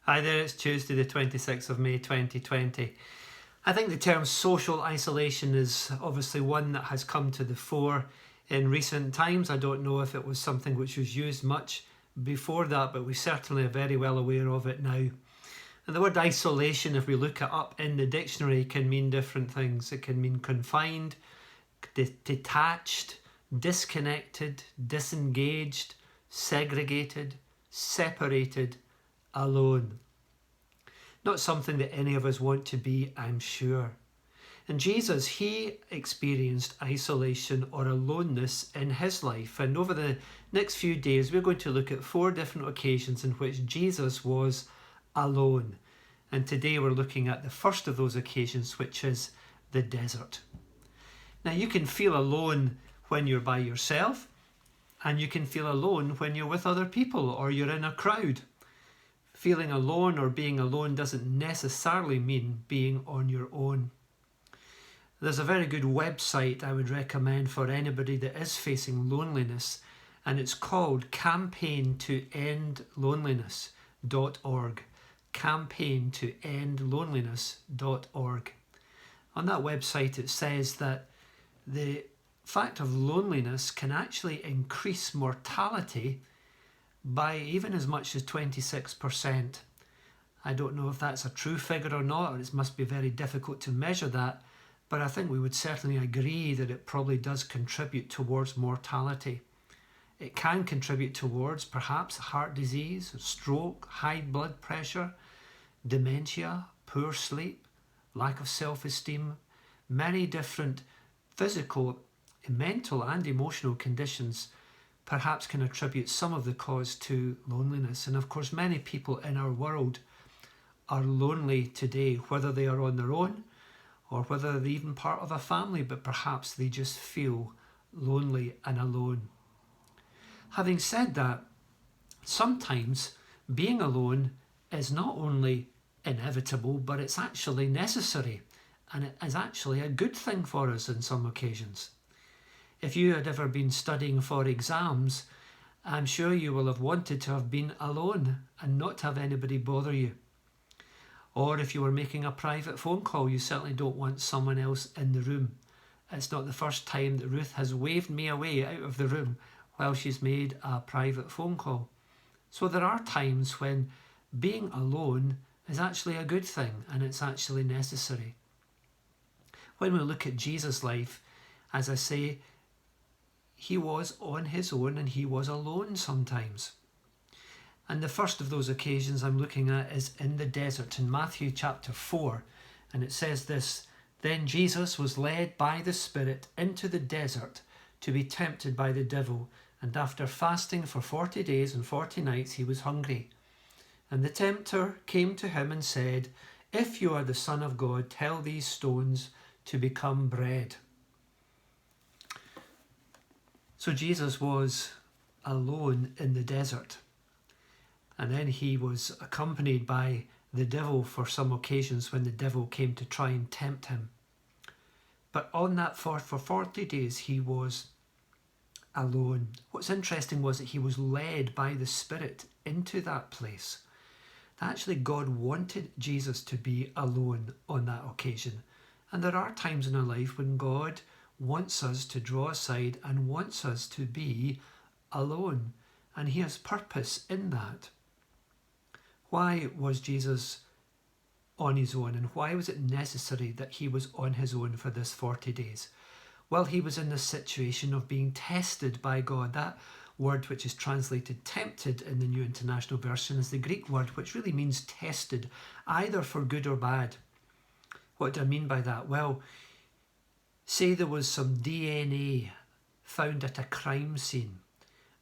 Hi there, it's Tuesday the 26th of May 2020. I think the term social isolation is obviously one that has come to the fore in recent times. I don't know if it was something which was used much before that, but we certainly are very well aware of it now. And the word isolation, if we look it up in the dictionary, can mean different things. It can mean confined, detached, disconnected, disengaged, segregated, separated, alone. Not something that any of us want to be, I'm sure. And Jesus, he experienced isolation or aloneness in his life. And over the next few days, we're going to look at 4 different occasions in which Jesus was alone. And today we're looking at the first of those occasions, which is the desert. Now, you can feel alone when you're by yourself, and you can feel alone when you're with other people or you're in a crowd. Feeling alone or being alone doesn't necessarily mean being on your own. There's a very good website I would recommend for anybody that is facing loneliness, and it's called campaigntoendloneliness.org. campaigntoendloneliness.org. On that website it says that the fact of loneliness can actually increase mortality by even as much as 26%. I don't know if that's a true figure or not, or it must be very difficult to measure that, but I think we would certainly agree that it probably does contribute towards mortality. It can contribute towards perhaps heart disease, stroke, high blood pressure, dementia, poor sleep, lack of self-esteem, many different physical, mental and emotional conditions perhaps can attribute some of the cause to loneliness. And of course, many people in our world are lonely today, whether they are on their own or whether they're even part of a family, but perhaps they just feel lonely and alone. Having said that, sometimes being alone is not only inevitable, but it's actually necessary, and it is actually a good thing for us in some occasions. If you had ever been studying for exams, I'm sure you will have wanted to have been alone and not have anybody bother you. Or if you were making a private phone call, you certainly don't want someone else in the room. It's not the first time that Ruth has waved me away out of the room while she's made a private phone call. So there are times when being alone is actually a good thing and it's actually necessary. When we look at Jesus' life, as I say, he was on his own and he was alone sometimes. And the first of those occasions I'm looking at is in the desert in Matthew chapter 4. And it says this: "Then Jesus was led by the Spirit into the desert to be tempted by the devil. And after fasting for 40 days and 40 nights, he was hungry. And the tempter came to him and said, 'If you are the Son of God, tell these stones to become bread.'" So Jesus was alone in the desert. And then he was accompanied by the devil for some occasions when the devil came to try and tempt him. But on that for 40 days he was alone. What's interesting was that he was led by the Spirit into that place. Actually, God wanted Jesus to be alone on that occasion. And there are times in our life when God wants us to draw aside and wants us to be alone. And he has purpose in that. Why was Jesus on his own, and why was it necessary that he was on his own for this 40 days? Well, he was in the situation of being tested by God. That word which is translated tempted in the New International Version is the Greek word which really means tested, either for good or bad. What do I mean by that? Well, say there was some DNA found at a crime scene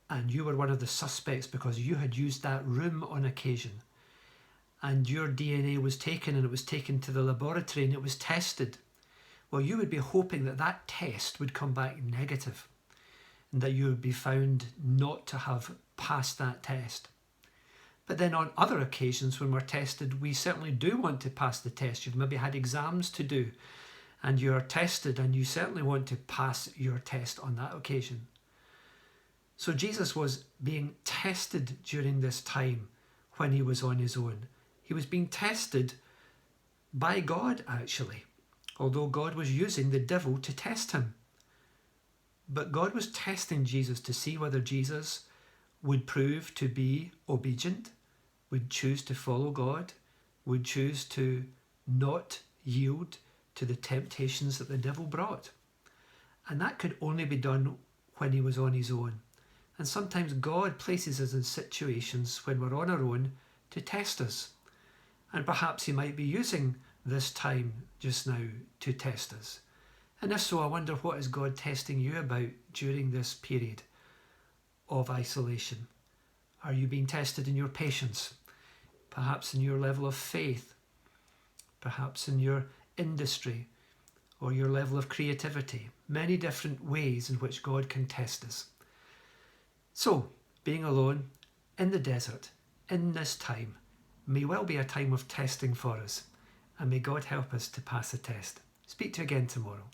and you were one of the suspects because you had used that room on occasion, and your DNA was taken and it was taken to the laboratory and it was tested. Well, you would be hoping that that test would come back negative and that you would be found not to have passed that test. But then on other occasions when we're tested, we certainly do want to pass the test. You've maybe had exams to do and you're tested and you certainly want to pass your test on that occasion. So Jesus was being tested during this time when he was on his own. He was being tested by God, actually, although God was using the devil to test him. But God was testing Jesus to see whether Jesus would prove to be obedient, would choose to follow God, would choose to not yield to the temptations that the devil brought. And that could only be done when he was on his own. And sometimes God places us in situations when we're on our own to test us. And perhaps he might be using this time just now to test us. And if so, I wonder, what is God testing you about during this period of isolation? Are you being tested in your patience? Perhaps in your level of faith? Perhaps in your industry or your level of creativity? Many different ways in which God can test us. So, being alone in the desert, in this time, may well be a time of testing for us. And may God help us to pass the test. Speak to you again tomorrow.